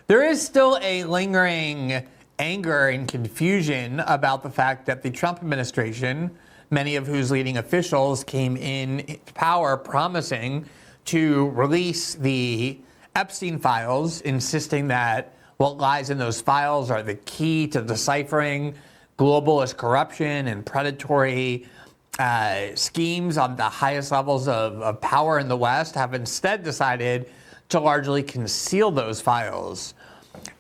There is still a lingering anger and confusion about the fact that the Trump administration, many of whose leading officials came in power promising to release the Epstein files, insisting that what lies in those files are the key to deciphering globalist corruption and predatory schemes on the highest levels of power in the West, have instead decided to largely conceal those files.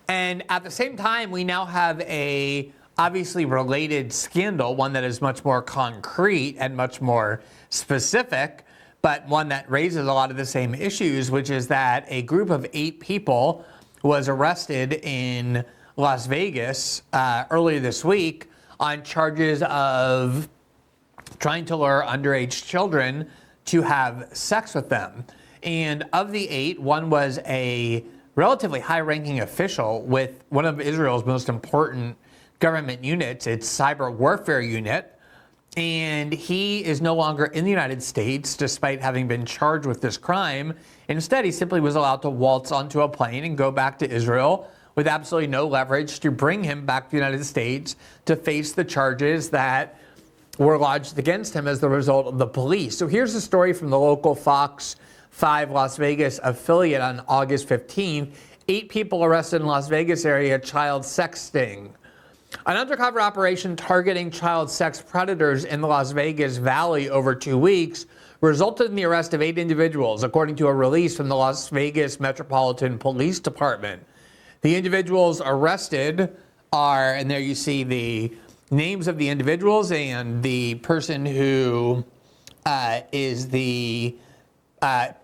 And at the same time, we now have a obviously related scandal, one that is much more concrete and much more specific, but one that raises a lot of the same issues, which is that a group of 8 people was arrested in Las Vegas earlier this week on charges of trying to lure underage children to have sex with them. And of the 8, one was a relatively high-ranking official with one of Israel's most important government units, its cyber warfare unit. And he is no longer in the United States, despite having been charged with this crime. Instead, he simply was allowed to waltz onto a plane and go back to Israel with absolutely no leverage to bring him back to the United States to face the charges that were lodged against him as the result of the police. So here's a story from the local Fox 5 Las Vegas affiliate on August 15th. 8 people arrested in Las Vegas area, child sex sting. An undercover operation targeting child sex predators in the Las Vegas Valley over 2 weeks resulted in the arrest of 8 individuals, according to a release from the Las Vegas Metropolitan Police Department. The individuals arrested are, and there you see the names of the individuals, and the person who is the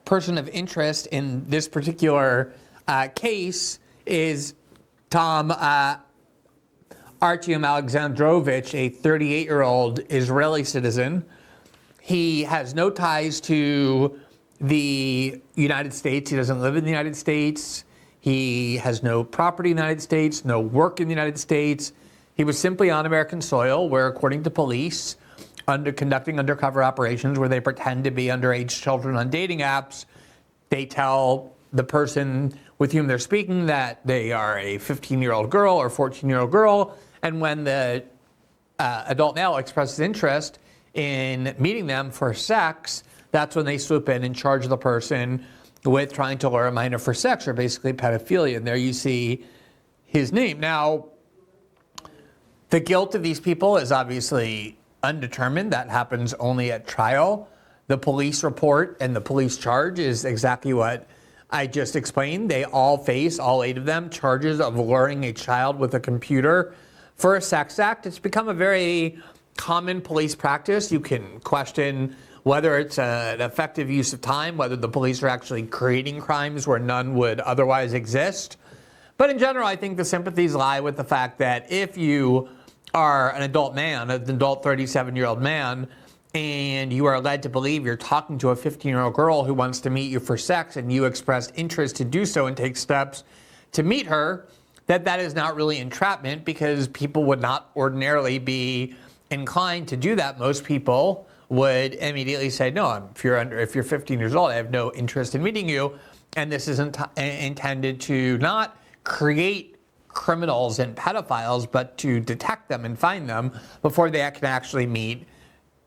person of interest in this particular case is Tom Artyom Alexandrovich, a 38-year-old Israeli citizen. He has no ties to the United States. He doesn't live in the United States. He has no property in the United States, no work in the United States. He was simply on American soil where, according to police, conducting undercover operations where they pretend to be underage children on dating apps, they tell the person with whom they're speaking that they are a 15-year-old girl or 14-year-old girl. And when the adult male expresses interest in meeting them for sex, that's when they swoop in and charge the person with trying to lure a minor for sex, or basically pedophilia. And there you see his name. Now, the guilt of these people is obviously undetermined. That happens only at trial. The police report and the police charge is exactly what I just explained. They all face, all 8 of them, charges of luring a child with a computer for a sex act. It's become a very common police practice. You can question whether it's an effective use of time, whether the police are actually creating crimes where none would otherwise exist. But in general, I think the sympathies lie with the fact that if you are an adult man, an adult 37-year-old man, and you are led to believe you're talking to a 15-year-old girl who wants to meet you for sex, and you expressed interest to do so and take steps to meet her, that is not really entrapment, because people would not ordinarily be inclined to do that. Most people would immediately say, no, if you're 15 years old, I have no interest in meeting you. And this isn't intended to not create criminals and pedophiles, but to detect them and find them before they can actually meet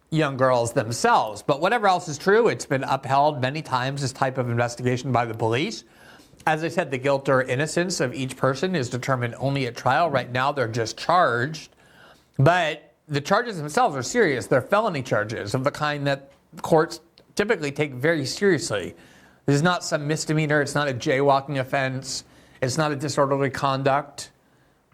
young girls themselves. But whatever else is true, it's been upheld many times, this type of investigation by the police. As I said, the guilt or innocence of each person is determined only at trial. Right now, they're just charged. But the charges themselves are serious. They're felony charges of the kind that courts typically take very seriously. This is not some misdemeanor. It's not a jaywalking offense. It's not a disorderly conduct.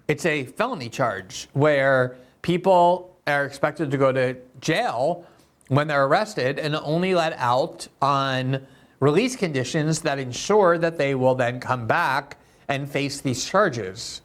It's a felony charge where people are expected to go to jail when they're arrested and only let out on release conditions that ensure that they will then come back and face these charges.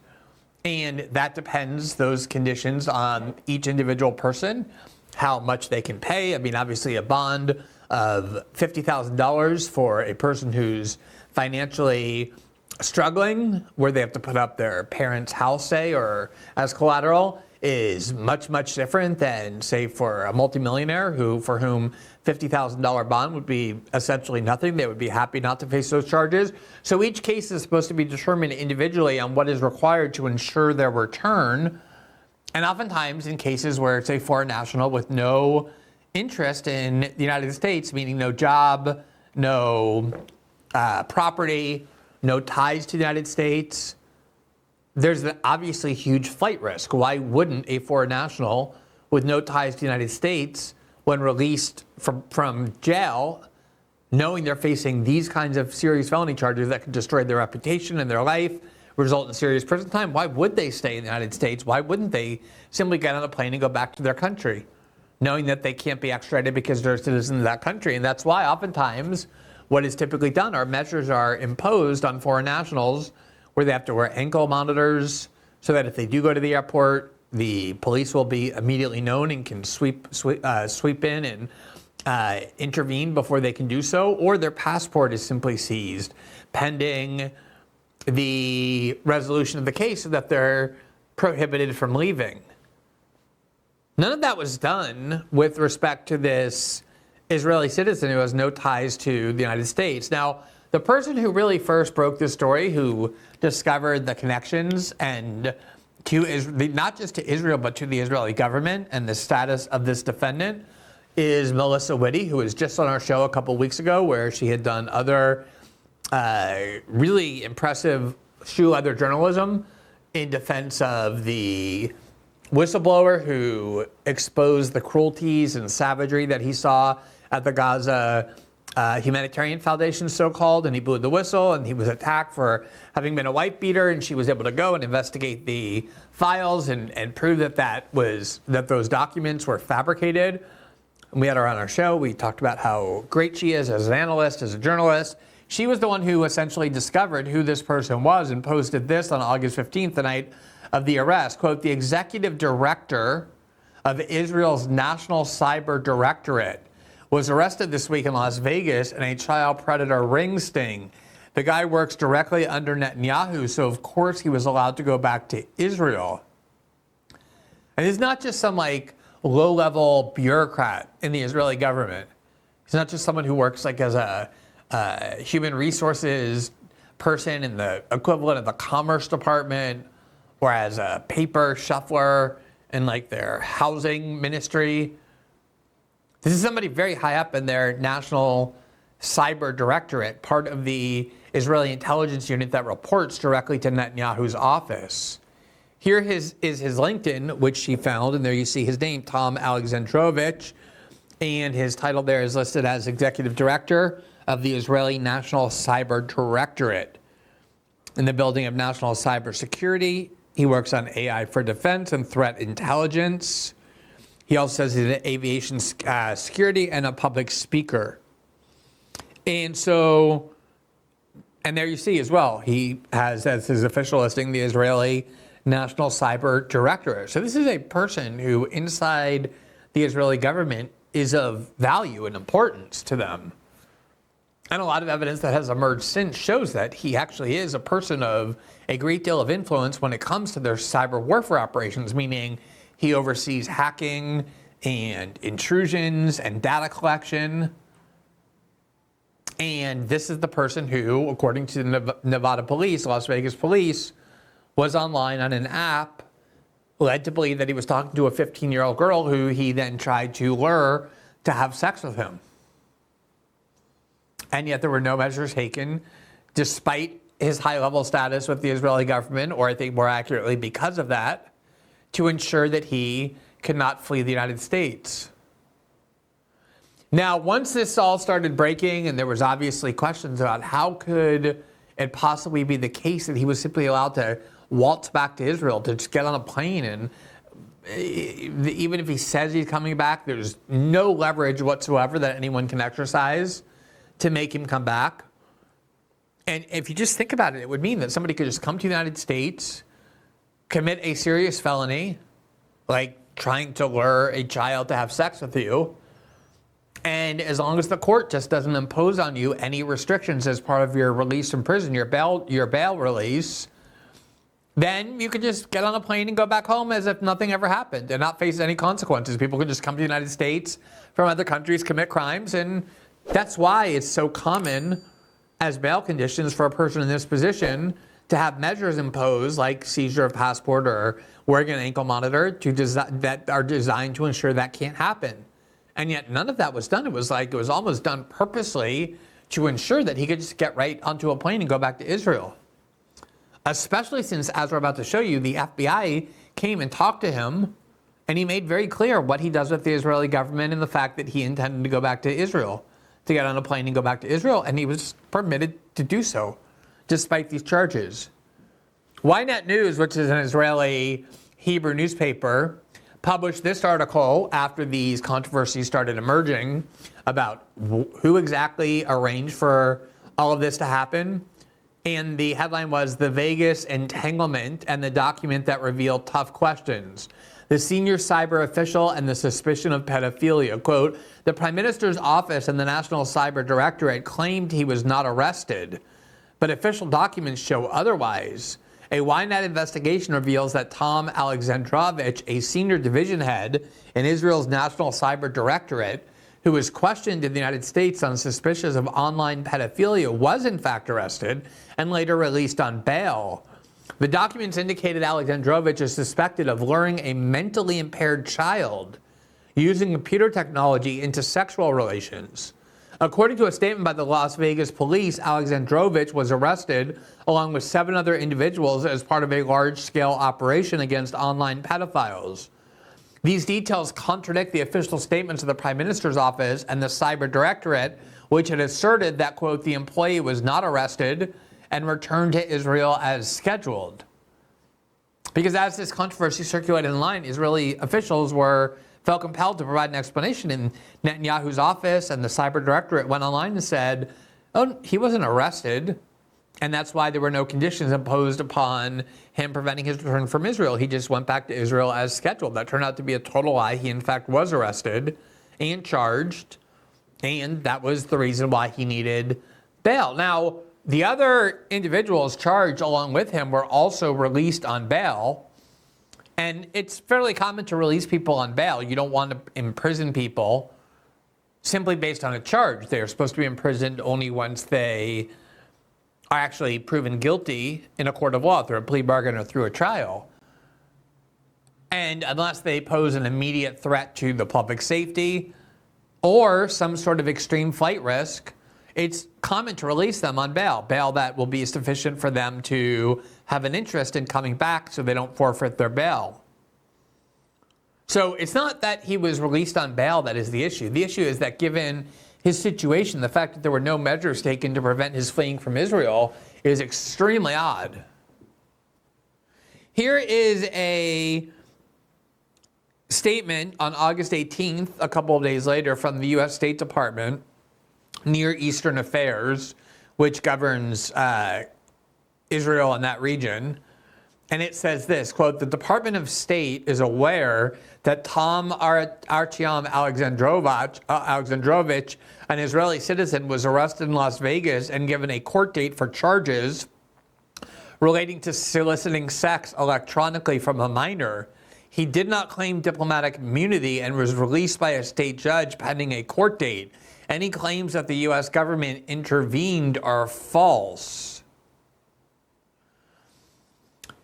And that depends, those conditions, on each individual person, how much they can pay. I mean, obviously a bond of $50,000 for a person who's financially struggling, where they have to put up their parents' house, say, or as collateral, is much, much different than, say, for a multimillionaire for whom $50,000 bond would be essentially nothing. They would be happy not to face those charges. So each case is supposed to be determined individually on what is required to ensure their return. And oftentimes in cases where it's a foreign national with no interest in the United States, meaning no job, no property, no ties to the United States, there's obviously huge flight risk. Why wouldn't a foreign national with no ties to the United States, when released from jail, knowing they're facing these kinds of serious felony charges that could destroy their reputation and their life, result in serious prison time, why would they stay in the United States? Why wouldn't they simply get on a plane and go back to their country, knowing that they can't be extradited because they're citizens of that country? And that's why oftentimes what is typically done are measures are imposed on foreign nationals where they have to wear ankle monitors so that if they do go to the airport, the police will be immediately known and can sweep in and intervene before they can do so, or their passport is simply seized pending the resolution of the case so that they're prohibited from leaving. None of that was done with respect to this Israeli citizen who has no ties to the United States. Now, the person who really first broke this story, who discovered the connections and not just to Israel, but to the Israeli government and the status of this defendant, is Melissa Whitty, who was just on our show a couple weeks ago, where she had done other really impressive shoe leather journalism in defense of the whistleblower who exposed the cruelties and savagery that he saw at the Gaza Humanitarian Foundation, so-called, and he blew the whistle, and he was attacked for having been a wife beater, and she was able to go and investigate the files and prove that those documents were fabricated. And we had her on our show. We talked about how great she is as an analyst, as a journalist. She was the one who essentially discovered who this person was and posted this on August 15th, the night of the arrest. Quote, "The executive director of Israel's National Cyber Directorate was arrested this week in Las Vegas in a child predator ring sting. The guy works directly under Netanyahu, so of course he was allowed to go back to Israel." And he's not just some low-level bureaucrat in the Israeli government. He's not just someone who works as a human resources person in the equivalent of the Commerce Department, or as a paper shuffler in their housing ministry. This is somebody very high up in their National Cyber Directorate, part of the Israeli intelligence unit that reports directly to Netanyahu's office. Here is his LinkedIn, which she found, and there you see his name, Tom Alexandrovich, and his title there is listed as Executive Director of the Israeli National Cyber Directorate. In the building of national cybersecurity, he works on AI for defense and threat intelligence. He also says he's an aviation security and a public speaker. And there you see as well, he has as his official listing the Israeli National Cyber Directorate. So this is a person who inside the Israeli government is of value and importance to them. And a lot of evidence that has emerged since shows that he actually is a person of a great deal of influence when it comes to their cyber warfare operations, meaning he oversees hacking and intrusions and data collection. And this is the person who, according to the Nevada police, Las Vegas police, was online on an app, led to believe that he was talking to a 15-year-old girl who he then tried to lure to have sex with him. And yet there were no measures taken, despite his high-level status with the Israeli government, or I think more accurately because of that, to ensure that he could not flee the United States. Now, once this all started breaking, and there was obviously questions about how could it possibly be the case that he was simply allowed to waltz back to Israel, to just get on a plane, and even if he says he's coming back, there's no leverage whatsoever that anyone can exercise to make him come back. And if you just think about it, it would mean that somebody could just come to the United States, commit a serious felony, like trying to lure a child to have sex with you, and as long as the court just doesn't impose on you any restrictions as part of your release from prison, your bail release, then you could just get on a plane and go back home as if nothing ever happened and not face any consequences. People could just come to the United States from other countries, commit crimes, and that's why it's so common as bail conditions for a person in this position to have measures imposed like seizure of passport or wearing an ankle monitor that are designed to ensure that can't happen. And yet none of that was done. It was almost done purposely to ensure that he could just get right onto a plane and go back to Israel. Especially since, as we're about to show you, the FBI came and talked to him, and he made very clear what he does with the Israeli government and the fact that he intended to go back to Israel, to get on a plane and go back to Israel, and he was permitted to do so, despite these charges. Ynet News, which is an Israeli Hebrew newspaper, published this article after these controversies started emerging about who exactly arranged for all of this to happen. And the headline was "The Vegas Entanglement and the Document That Revealed Tough Questions. The Senior Cyber Official and the Suspicion of Pedophilia." Quote, "The Prime Minister's Office and the National Cyber Directorate claimed he was not arrested, but official documents show otherwise. A Ynet investigation reveals that Tom Alexandrovich, a senior division head in Israel's National Cyber Directorate, who was questioned in the United States on suspicions of online pedophilia, was in fact arrested and later released on bail. The documents indicated Alexandrovich is suspected of luring a mentally impaired child using computer technology into sexual relations. According to a statement by the Las Vegas police, Alexandrovich was arrested along with 7 other individuals as part of a large-scale operation against online pedophiles. These details contradict the official statements of the Prime Minister's Office and the Cyber Directorate, which had asserted that, quote, the employee was not arrested and returned to Israel as scheduled. Because as this controversy circulated online, Israeli officials felt compelled to provide an explanation, and Netanyahu's office and the Cyber Directorate went online and said, oh, he wasn't arrested, and that's why there were no conditions imposed upon him preventing his return from Israel. He just went back to Israel as scheduled. That turned out to be a total lie. He, in fact, was arrested and charged, and that was the reason why he needed bail. Now, the other individuals charged along with him were also released on bail. And it's fairly common to release people on bail. You don't want to imprison people simply based on a charge. They're supposed to be imprisoned only once they are actually proven guilty in a court of law through a plea bargain or through a trial. And unless they pose an immediate threat to the public safety or some sort of extreme flight risk, it's common to release them on bail that will be sufficient for them to have an interest in coming back so they don't forfeit their bail. So it's not that he was released on bail that is the issue. The issue is that given his situation, the fact that there were no measures taken to prevent his fleeing from Israel is extremely odd. Here is a statement on August 18th, a couple of days later, from the U.S. State Department, Near Eastern Affairs, which governs Israel and that region. And it says this, quote, the Department of State is aware that Tom Artyom Alexandrovich, an Israeli citizen, was arrested in Las Vegas and given a court date for charges relating to soliciting sex electronically from a minor. He did not claim diplomatic immunity and was released by a state judge pending a court date. Any claims that the U.S. government intervened are false.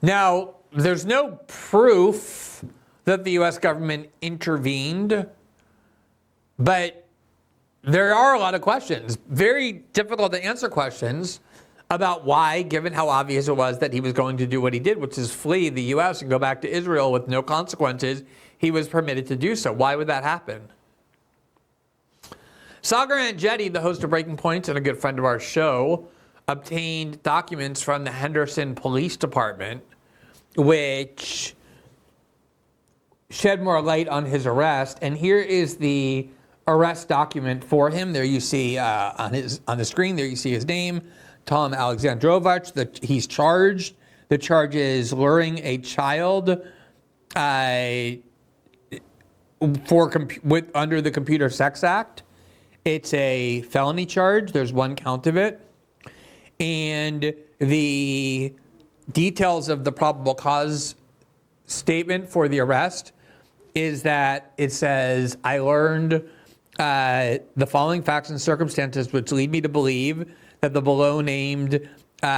Now, there's no proof that the U.S. government intervened, but there are a lot of questions, very difficult to answer questions about why, given how obvious it was that he was going to do what he did, which is flee the U.S. and go back to Israel with no consequences, he was permitted to do so. Why would that happen? Sagar Anjetti, the host of Breaking Points and a good friend of our show, obtained documents from the Henderson Police Department, which shed more light on his arrest. And here is the arrest document for him. There you see on the screen, there you see his name, Tom Alexandrovich. He's charged. The charge is luring a child under the Computer Sex Act. It's a felony charge. There's one count of it. And the details of the probable cause statement for the arrest is that it says, I learned the following facts and circumstances which lead me to believe that the below named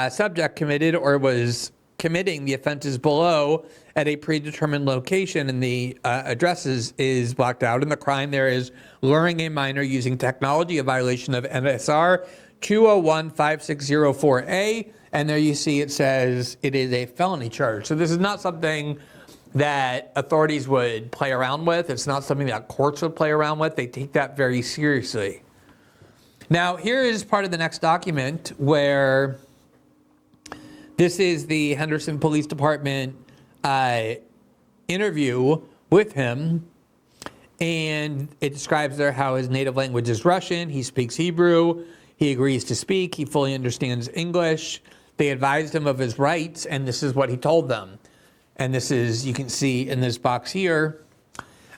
subject committed or was committing the offenses below at a predetermined location, and the address is blocked out, and the crime there is luring a minor using technology, a violation of NSR 2015604A, and there you see it says it is a felony charge. So this is not something that authorities would play around with. It's not something that courts would play around with. They take that very seriously. Now, here is part of the next document where this is the Henderson Police Department interview with him, and it describes there how his native language is Russian. He speaks Hebrew. He agrees to speak. He fully understands English. They advised him of his rights, and this is what he told them. And this is, you can see in this box here,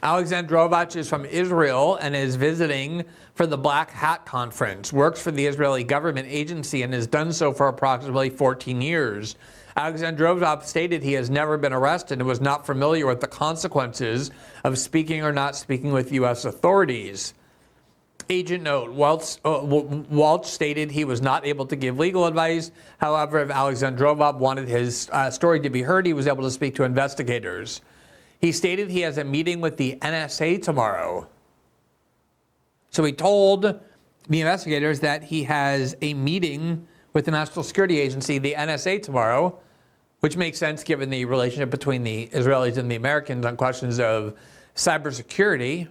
Alexandrovich is from Israel and is visiting for the Black Hat Conference, works for the Israeli government agency and has done so for approximately 14 years. Alexandrovich stated he has never been arrested and was not familiar with the consequences of speaking or not speaking with U.S. authorities. Agent note, Walsh stated he was not able to give legal advice. However, if Alexandrovich wanted his story to be heard, he was able to speak to investigators. He stated he has a meeting with the NSA tomorrow. So he told the investigators that he has a meeting with the National Security Agency, the NSA, tomorrow, which makes sense given the relationship between the Israelis and the Americans on questions of cybersecurity.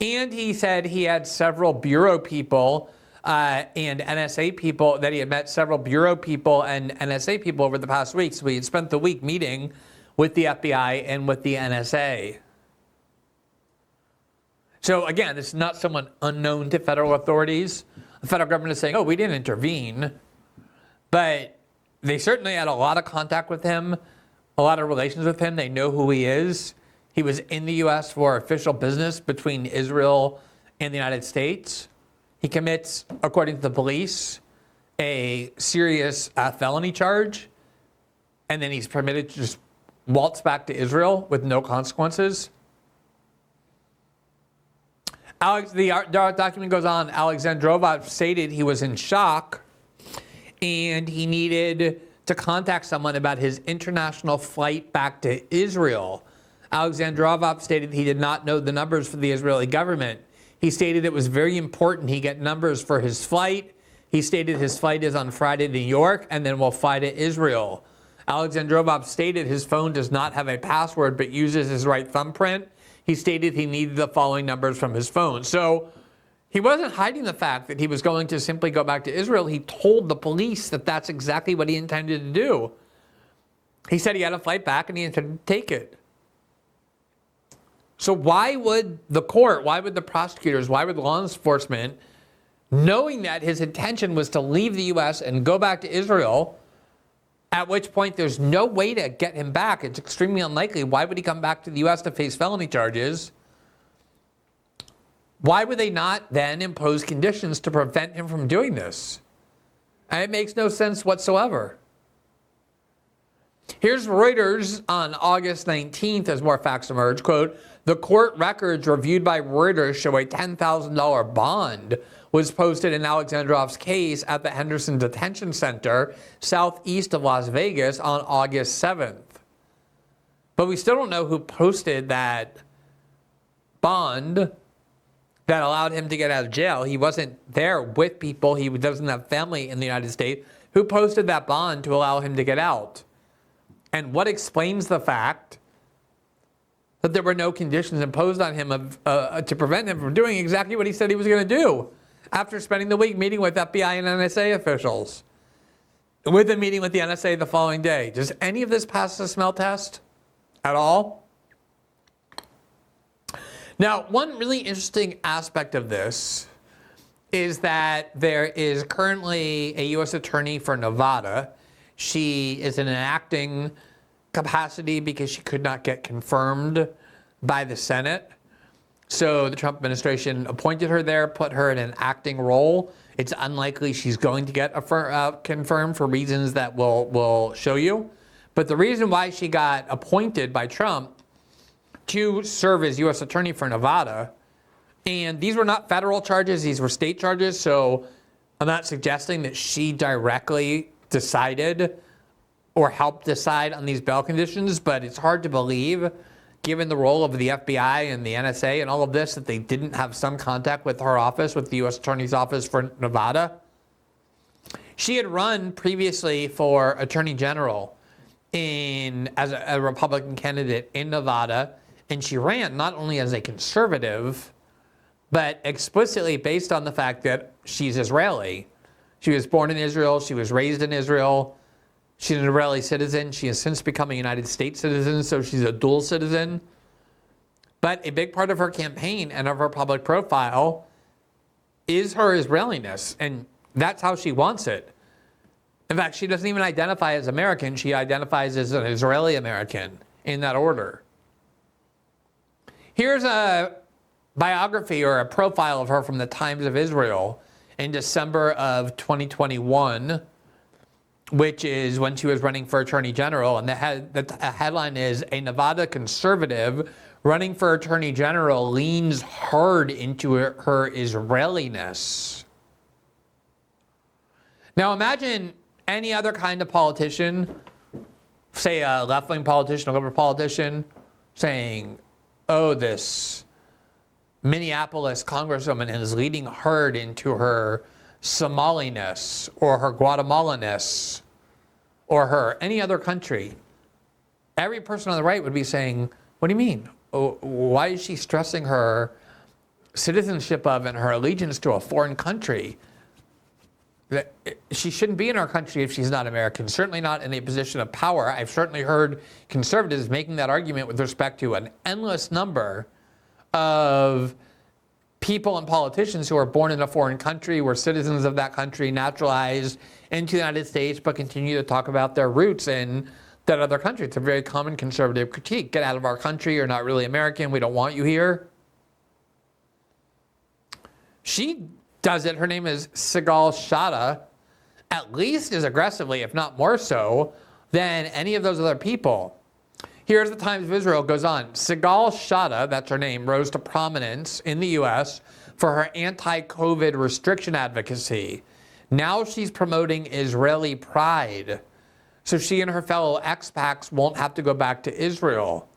And he said he had several bureau people and NSA people, that he had met several bureau people and NSA people over the past week. So he had spent the week meeting with the FBI and with the NSA. So again, this is not someone unknown to federal authorities. The federal government is saying, oh, we didn't intervene. But they certainly had a lot of contact with him, a lot of relations with him. They know who he is. He was in the U.S. for official business between Israel and the United States. He commits, according to the police, a serious felony charge, and then he's permitted to just waltz back to Israel with no consequences. The document goes on. Alexandrovich stated he was in shock and he needed to contact someone about his international flight back to Israel. Alexandrovich stated he did not know the numbers for the Israeli government. He stated it was very important he get numbers for his flight. He stated his flight is on Friday to New York and then will fly to Israel. Alexandrovich stated his phone does not have a password but uses his right thumbprint. He stated he needed the following numbers from his phone. So he wasn't hiding the fact that he was going to simply go back to Israel. He told the police that that's exactly what he intended to do. He said he had a flight back and he intended to take it. So why would the court, why would the prosecutors, why would law enforcement, knowing that his intention was to leave the U.S. and go back to Israel, at which point there's no way to get him back, it's extremely unlikely, why would he come back to the U.S. to face felony charges? Why would they not then impose conditions to prevent him from doing this? And it makes no sense whatsoever. Here's Reuters on August 19th as more facts emerge. Quote, the court records reviewed by Reuters show a $10,000 bond was posted in Alexandrovich's case at the Henderson Detention Center, southeast of Las Vegas, on August 7th. But we still don't know who posted that bond that allowed him to get out of jail. He wasn't there with people. He doesn't have family in the United States. Who posted that bond to allow him to get out? And what explains the fact that there were no conditions imposed on him to prevent him from doing exactly what he said he was going to do after spending the week meeting with FBI and NSA officials, with a meeting with the NSA the following day? Does any of this pass the smell test at all? Now, one really interesting aspect of this is that there is currently a U.S. attorney for Nevada. She is in an acting capacity because she could not get confirmed by the Senate. So the Trump administration appointed her there, put her in an acting role. It's unlikely she's going to get confirmed for reasons that we'll show you. But the reason why she got appointed by Trump to serve as U.S. Attorney for Nevada, and these were not federal charges, these were state charges, so I'm not suggesting that she directly decided or helped decide on these bail conditions, but it's hard to believe, given the role of the FBI and the NSA and all of this, that they didn't have some contact with her office, with the U.S. Attorney's Office for Nevada. She had run previously for Attorney General as a Republican candidate in Nevada, and she ran not only as a conservative, but explicitly based on the fact that she's Israeli. She was born in Israel, she was raised in Israel, she's an Israeli citizen. She has since become a United States citizen, so she's a dual citizen. But a big part of her campaign and of her public profile is her Israeliness, and that's how she wants it. In fact, she doesn't even identify as American. She identifies as an Israeli American in that order. Here's a biography or a profile of her from the Times of Israel in December of 2021, which is when she was running for Attorney General. And the headline is, "A Nevada conservative running for Attorney General leans hard into her Israeliness." Now imagine any other kind of politician, say a left-wing politician, a liberal politician, saying, oh, this Minneapolis congresswoman is leading hard into her Somaliness or her Guatemalaness or her any other country. Every person on the right would be saying, what do you mean? Why is she stressing her citizenship of and her allegiance to a foreign country? She shouldn't be in our country if she's not American, certainly not in a position of power. I've certainly heard conservatives making that argument with respect to an endless number of people and politicians who are born in a foreign country, were citizens of that country, naturalized into the United States, but continue to talk about their roots in that other country. It's a very common conservative critique. Get out of our country, you're not really American, we don't want you here. She does it. Her name is Sigal Shada, at least as aggressively, if not more so, than any of those other people. Here's the Times of Israel goes on. Sigal Shada, that's her name, rose to prominence in the U.S. for her anti-COVID restriction advocacy. Now she's promoting Israeli pride, so she and her fellow expats won't have to go back to Israel.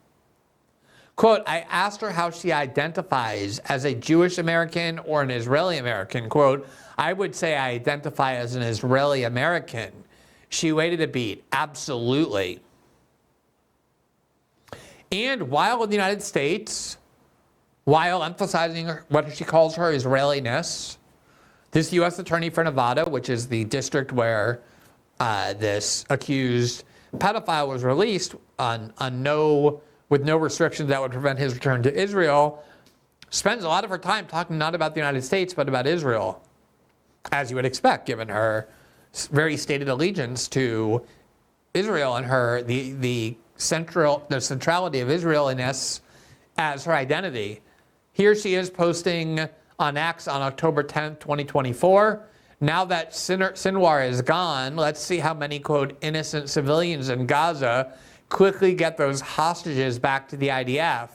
Quote, I asked her how she identifies as a Jewish American or an Israeli American. Quote, I would say I identify as an Israeli American. She waited a beat. Absolutely. And while in the United States, while emphasizing what she calls her Israeliness, this U.S. Attorney for Nevada, which is the district where this accused pedophile was released with no restrictions that would prevent his return to Israel, spends a lot of her time talking not about the United States, but about Israel, as you would expect, given her very stated allegiance to Israel and the centrality of Israeliness as her identity. Here she is posting on X on October 10th, 2024. Now that Sinwar is gone, let's see how many, quote, innocent civilians in Gaza quickly get those hostages back to the IDF.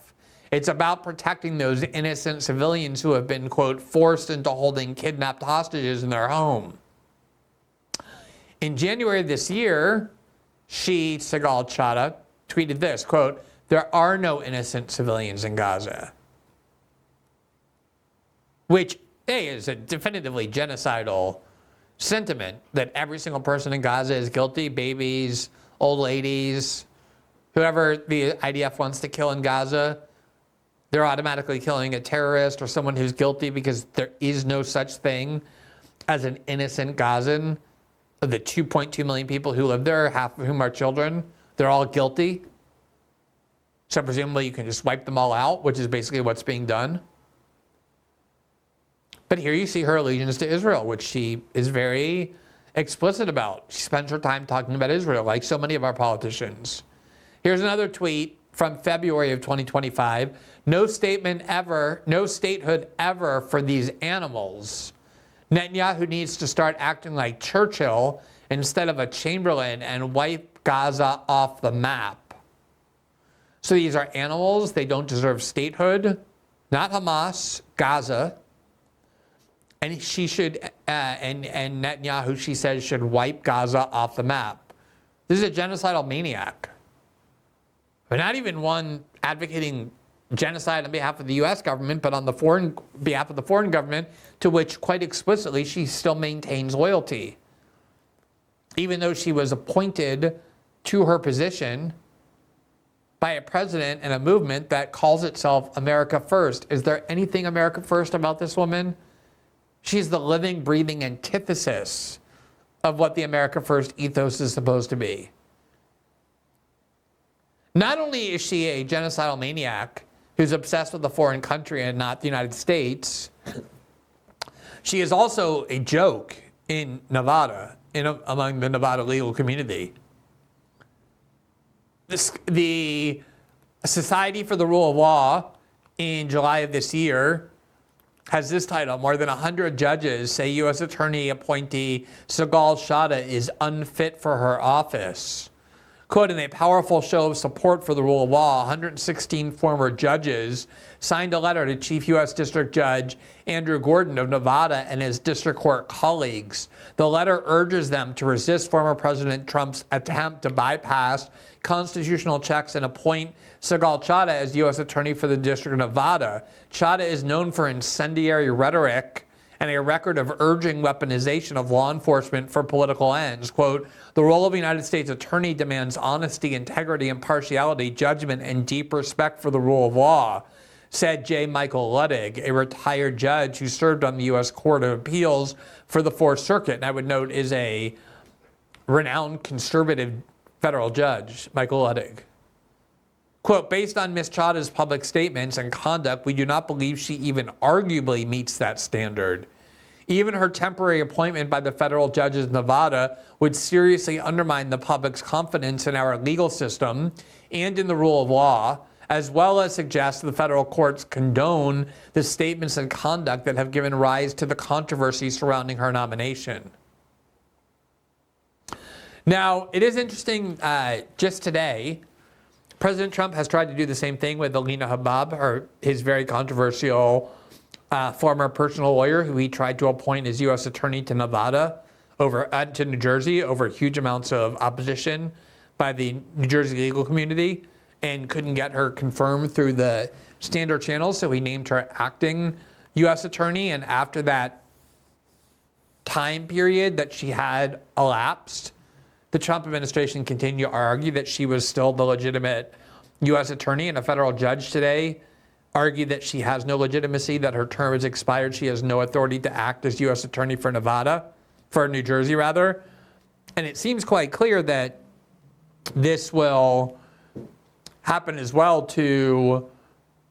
It's about protecting those innocent civilians who have been, quote, forced into holding kidnapped hostages in their home. In January of this year, Sigal Shada, tweeted this, quote, there are no innocent civilians in Gaza. Which, A, is a definitively genocidal sentiment that every single person in Gaza is guilty, babies, old ladies, whoever the IDF wants to kill in Gaza, they're automatically killing a terrorist or someone who's guilty because there is no such thing as an innocent Gazan. Of the 2.2 million people who live there, half of whom are children, they're all guilty. So presumably you can just wipe them all out, which is basically what's being done. But here you see her allegiance to Israel, which she is very explicit about. She spends her time talking about Israel, like so many of our politicians. Here's another tweet from February of 2025. No statehood ever for these animals. Netanyahu needs to start acting like Churchill instead of a Chamberlain and wipe Gaza off the map. So these are animals. They don't deserve statehood. Not Hamas, Gaza. And she should, and Netanyahu, she says, should wipe Gaza off the map. This is a genocidal maniac. But not even one advocating genocide on behalf of the U.S. government, but on the behalf of the foreign government, to which quite explicitly she still maintains loyalty. Even though she was appointed to her position by a president and a movement that calls itself America First. Is there anything America First about this woman? She's the living, breathing antithesis of what the America First ethos is supposed to be. Not only is she a genocidal maniac who's obsessed with a foreign country and not the United States, she is also a joke in Nevada, among the Nevada legal community. The Society for the Rule of Law in July of this year has this title: more than 100 judges say U.S. Attorney appointee Sigal Chattah is unfit for her office. Quote, in a powerful show of support for the rule of law, 116 former judges signed a letter to Chief U.S. District Judge Andrew Gordon of Nevada and his district court colleagues. The letter urges them to resist former President Trump's attempt to bypass constitutional checks and appoint Sigal Chattah as U.S. Attorney for the District of Nevada. Chattah is known for incendiary rhetoric and a record of urging weaponization of law enforcement for political ends. Quote, the role of a United States attorney demands honesty, integrity, impartiality, judgment, and deep respect for the rule of law, said J. Michael Luddig, a retired judge who served on the U.S. Court of Appeals for the Fourth Circuit, and I would note is a renowned conservative federal judge, Michael Luddig. Quote, based on Ms. Chattah's public statements and conduct, we do not believe she even arguably meets that standard. Even her temporary appointment by the federal judges in Nevada would seriously undermine the public's confidence in our legal system and in the rule of law, as well as suggest the federal courts condone the statements and conduct that have given rise to the controversy surrounding her nomination. Now, it is interesting, just today, President Trump has tried to do the same thing with Alina Habab, or his very controversial former personal lawyer, who he tried to appoint as U.S. Attorney to to New Jersey over huge amounts of opposition by the New Jersey legal community, and couldn't get her confirmed through the standard channels. So he named her acting U.S. Attorney, and after that time period that she had elapsed, the Trump administration continued to argue that she was still the legitimate U.S. Attorney, and a federal judge today argued that she has no legitimacy, that her term has expired. She has no authority to act as U.S. Attorney for New Jersey rather. And it seems quite clear that this will happen as well to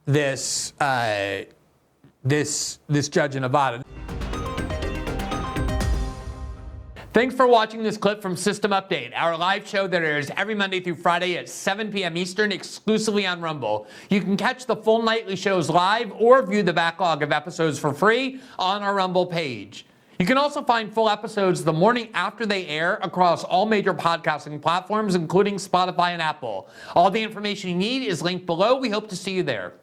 this judge in Nevada. Thanks for watching this clip from System Update, our live show that airs every Monday through Friday at 7 p.m. Eastern, exclusively on Rumble. You can catch the full nightly shows live or view the backlog of episodes for free on our Rumble page. You can also find full episodes the morning after they air across all major podcasting platforms, including Spotify and Apple. All the information you need is linked below. We hope to see you there.